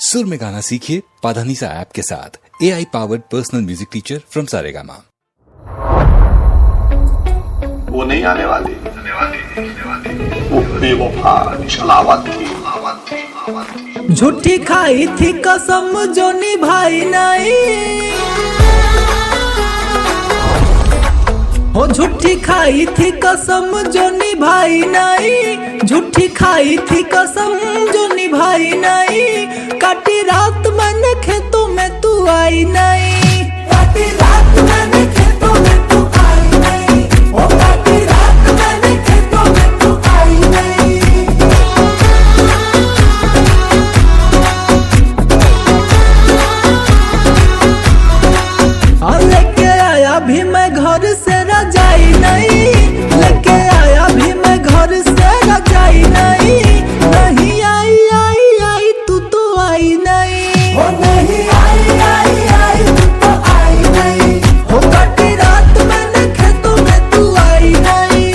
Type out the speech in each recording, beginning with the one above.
सुर में गाना सीखिए पाधानीसा ऐप के साथ। AI powered personal music teacher from Saregama. वो नहीं आने वाली, वो बेवफा छलावत थी। झूठी खाई थी कसम जो निभाई नहीं, हो झूठी खाई थी कसम जो निभाई नहीं, झूठी खाई थी कसम जो निभाई नहीं। काटी रात मैंने खेतों में तू आई नहीं, काटी रात मैंने खेतों में तू आई नहीं, ओ काटी रात मैंने खेतों में तू आई नहीं। और लेके आया भी मैं घर से रजाई नहीं, लेके आया भी मैं घर से रजाई नहीं। नहीं आई आई आई तू तो आई नहीं, हो नहीं आई आई आई तू तो आई नहीं, हो काटी रात मैंने खेतों में तू आई नहीं।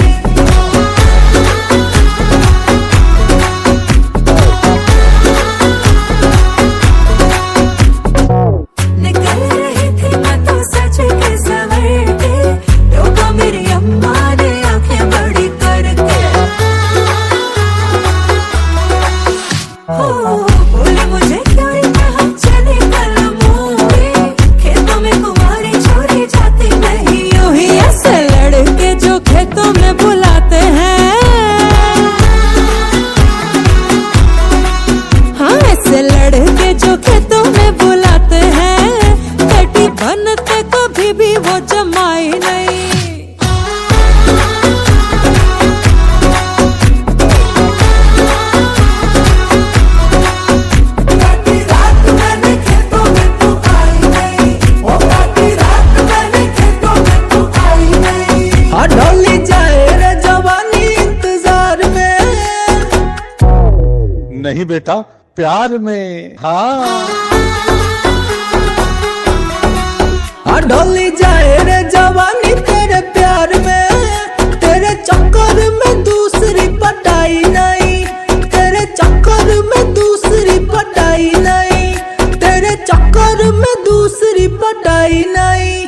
निकल रही थी मैं तो सच के सवर के, रोका मेरी अम्मा ने आंखें बड़ी करके। हो बोले मुझे क्यों रे कहाँ चली कल मूवी, खेतों में कुंवारी छोड़ी जाती नहीं यूं ही ऐसे लड़के जो खेतों में बुलाते हैं। हाँ ऐसे लड़के जो खेतों में बुलाते हैं, कटी बनते कभी भी वो जमाई नहीं। काटी रात मैंने खेतों में तू आई नहीं, ओ काटी रात मैंने खेतों में तू आई नहीं। हाँ ढोली जाए रे जवानी इंतजार में, नहीं बेटा प्यार में, हाँ हाँ डोली जाए रे जवानी तेरे प्यार में। तेरे चक्कर में दूसरी पटाई नहीं, तेरे चक्कर में दूसरी पटाई नहीं, तेरे चक्कर में दूसरी पटाई नहीं।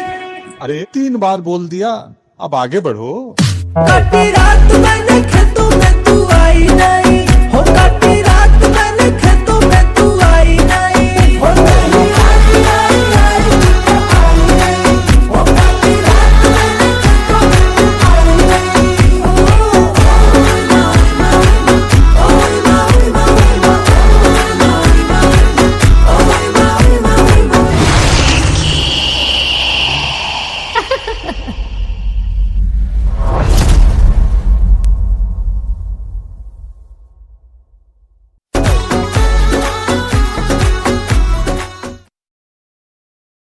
अरे 3 बार बोल दिया, अब आगे बढ़ो। काटी रात मैंने खेतों में तू आई नहीं,